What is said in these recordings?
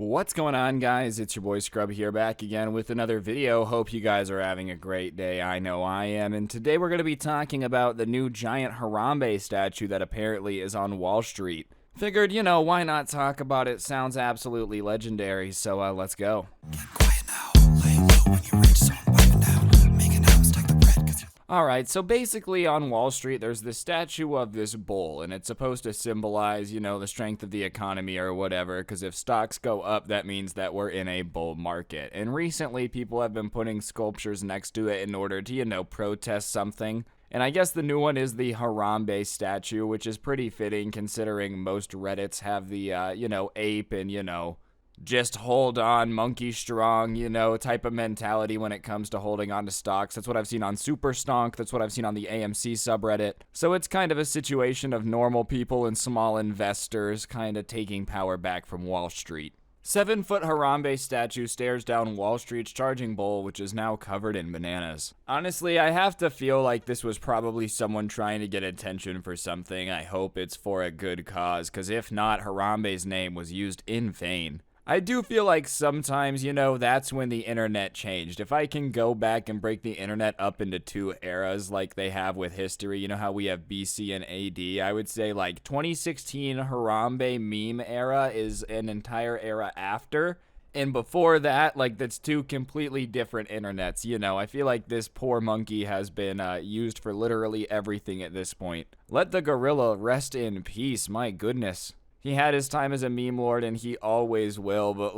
What's going on, guys? It's your boy Scrub here, back again with another video. Hope you guys are having a great day. I know I am. And today we're going to be talking about the new giant Harambe statue that apparently is on Wall Street. Figured, why not talk about it? Sounds absolutely legendary, so let's go. Get quiet now, lay low when you're rich, so I'm piping down, making out, stack the bread, 'cause you're Alright, so basically on Wall Street, there's this statue of this bull, and it's supposed to symbolize, the strength of the economy or whatever, because if stocks go up, that means that we're in a bull market. And recently, people have been putting sculptures next to it in order to, protest something. And I guess the new one is the Harambe statue, which is pretty fitting considering most Reddits have the, ape and, just hold on, monkey strong, type of mentality when it comes to holding on to stocks. That's what I've seen on Super Stonk. That's what I've seen on the AMC subreddit. So it's kind of a situation of normal people and small investors kind of taking power back from Wall Street. 7-foot Harambe statue stares down Wall Street's charging bull, which is now covered in bananas. Honestly, I have to feel like this was probably someone trying to get attention for something. I hope it's for a good cause, because if not, Harambe's name was used in vain. I do feel like sometimes, that's when the internet changed. If I can go back and break the internet up into two eras like they have with history, how we have BC and AD, I would say like 2016 Harambe meme era is an entire era after. And before that, that's two completely different internets. I feel like this poor monkey has been used for literally everything at this point. Let the gorilla rest in peace, my goodness. He had his time as a meme lord, and he always will, but,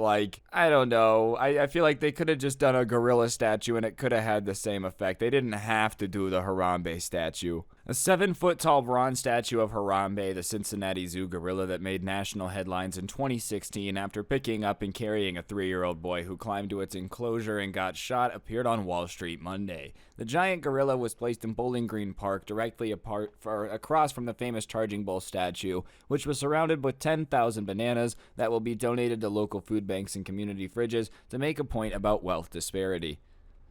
I don't know. I feel like they could have just done a gorilla statue, and it could have had the same effect. They didn't have to do the Harambe statue. A 7-foot-tall bronze statue of Harambe, the Cincinnati Zoo gorilla that made national headlines in 2016 after picking up and carrying a 3-year-old boy who climbed to its enclosure and got shot, appeared on Wall Street Monday. The giant gorilla was placed in Bowling Green Park, directly across from the famous Charging Bull statue, which was surrounded with 10,000 bananas that will be donated to local food banks and community fridges to make a point about wealth disparity.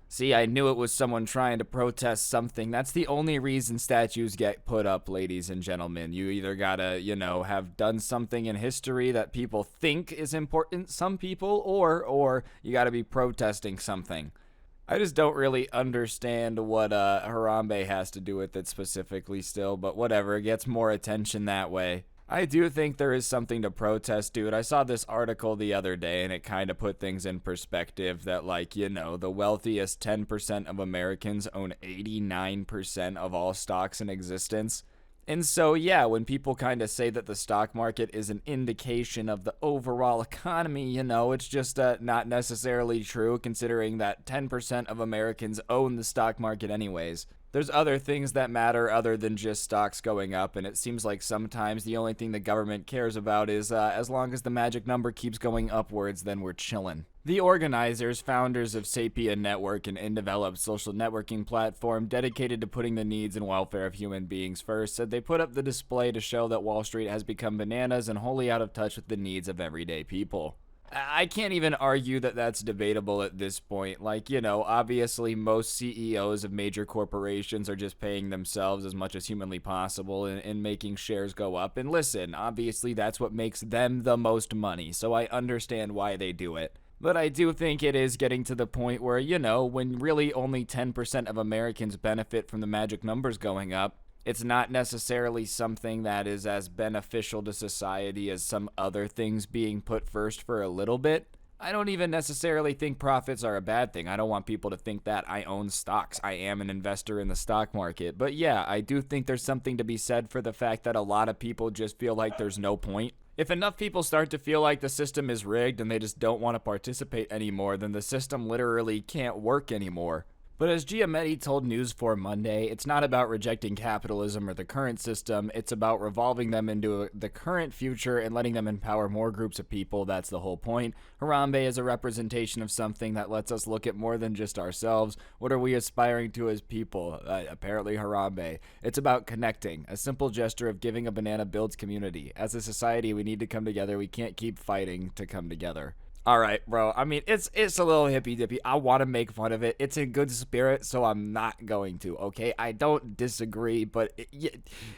See, I knew it was someone trying to protest something. That's the only reason statues get put up, ladies and gentlemen. You either gotta, have done something in history that people think is important, some people, or you gotta be protesting something. I just don't really understand what Harambe has to do with it specifically still, but whatever, it gets more attention that way. I do think there is something to protest, dude. I saw this article the other day, and it kind of put things in perspective that, the wealthiest 10% of Americans own 89% of all stocks in existence. And so, yeah, when people kind of say that the stock market is an indication of the overall economy, it's just not necessarily true, considering that 10% of Americans own the stock market anyways. There's other things that matter other than just stocks going up, and it seems like sometimes the only thing the government cares about is as long as the magic number keeps going upwards, then we're chillin'. The organizers, founders of Sapien Network, an undeveloped social networking platform dedicated to putting the needs and welfare of human beings first, said they put up the display to show that Wall Street has become bananas and wholly out of touch with the needs of everyday people. I can't even argue that that's debatable at this point. Obviously most CEOs of major corporations are just paying themselves as much as humanly possible and making shares go up. And listen, obviously that's what makes them the most money, so I understand why they do it. But I do think it is getting to the point where, when really only 10% of Americans benefit from the magic numbers going up, it's not necessarily something that is as beneficial to society as some other things being put first for a little bit. I don't even necessarily think profits are a bad thing. I don't want people to think that. I own stocks. I am an investor in the stock market. But yeah, I do think there's something to be said for the fact that a lot of people just feel like there's no point. If enough people start to feel like the system is rigged and they just don't want to participate anymore, then the system literally can't work anymore. But as Giametti told News 4 Monday, it's not about rejecting capitalism or the current system, it's about revolving them into the current future and letting them empower more groups of people. That's the whole point. Harambe is a representation of something that lets us look at more than just ourselves. What are we aspiring to as people? Apparently Harambe. It's about connecting. A simple gesture of giving a banana builds community. As a society, we need to come together. We can't keep fighting to come together. All right, bro. I mean, it's a little hippy dippy. I want to make fun of it. It's in good spirit, so I'm not going to. Okay, I don't disagree, but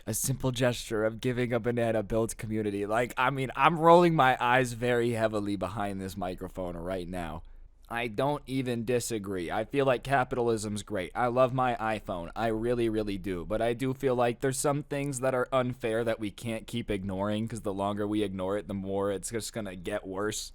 a simple gesture of giving a banana builds community. Like, I mean, I'm rolling my eyes very heavily behind this microphone right now. I don't even disagree. I feel like capitalism's great. I love my iPhone. I really, really do. But I do feel like there's some things that are unfair that we can't keep ignoring because the longer we ignore it, the more it's just going to get worse.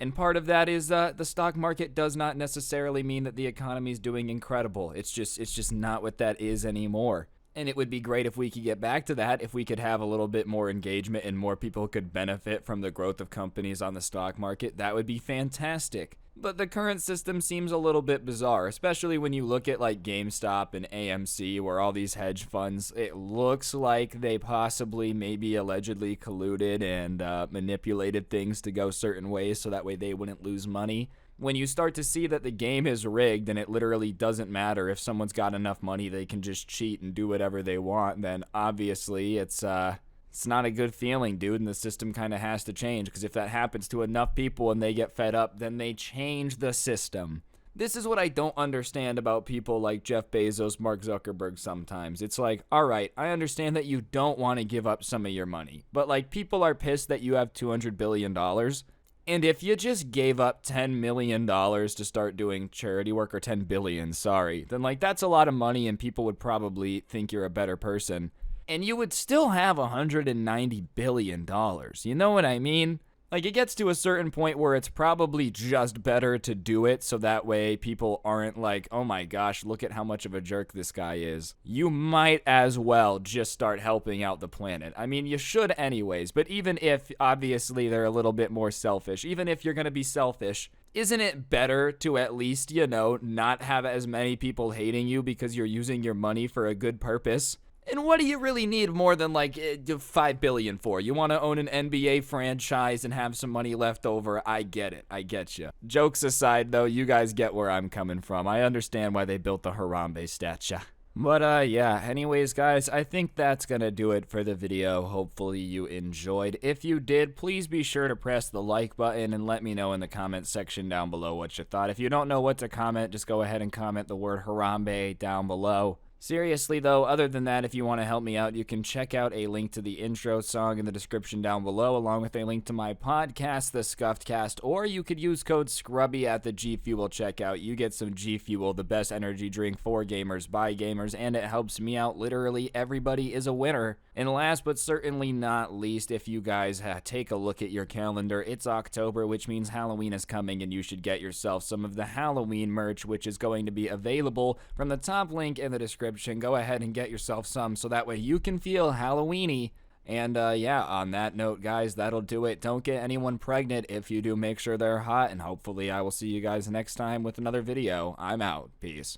And part of that is the stock market does not necessarily mean that the economy is doing incredible. It's just not what that is anymore. And it would be great if we could get back to that, if we could have a little bit more engagement and more people could benefit from the growth of companies on the stock market. That would be fantastic. But the current system seems a little bit bizarre, especially when you look at like GameStop and AMC, where all these hedge funds, it looks like they possibly, maybe allegedly colluded and manipulated things to go certain ways so that way they wouldn't lose money. When you start to see that the game is rigged and it literally doesn't matter if someone's got enough money, they can just cheat and do whatever they want, then obviously it's not a good feeling, dude, and the system kind of has to change, because if that happens to enough people and they get fed up, then they change the system. This is what I don't understand about people like Jeff Bezos, Mark Zuckerberg sometimes. It's like, all right, I understand that you don't want to give up some of your money, but like people are pissed that you have $200 billion. And if you just gave up $10 million to start doing charity work, or $10 billion, sorry, then like that's a lot of money and people would probably think you're a better person. And you would still have $190 billion. You know what I mean? Like, it gets to a certain point where it's probably just better to do it so that way people aren't like, oh my gosh, look at how much of a jerk this guy is. You might as well just start helping out the planet. I mean, you should anyways, but even if, obviously, they're a little bit more selfish, even if you're going to be selfish, isn't it better to at least, not have as many people hating you because you're using your money for a good purpose? And what do you really need more than like $5 billion for? You want to own an NBA franchise and have some money left over? I get it. I get you. Jokes aside, though, you guys get where I'm coming from. I understand why they built the Harambe statue. But yeah, anyways, guys, I think that's gonna do it for the video. Hopefully you enjoyed. If you did, please be sure to press the like button and let me know in the comment section down below what you thought. If you don't know what to comment, just go ahead and comment the word Harambe down below. Seriously, though, other than that, if you want to help me out, you can check out a link to the intro song in the description down below, along with a link to my podcast, The Scuffed Cast, or you could use code Scrubae at the G Fuel checkout. You get some G Fuel, the best energy drink for gamers, by gamers, and it helps me out. Literally, everybody is a winner. And last but certainly not least, if you guys take a look at your calendar, it's October, which means Halloween is coming, and you should get yourself some of the Halloween merch, which is going to be available from the top link in the description. Go ahead and get yourself some so that way you can feel Halloweeny. And yeah, on that note, guys, that'll do it. Don't get anyone pregnant. If you do, make sure they're hot, and hopefully I will see you guys next time with another video. I'm out. Peace.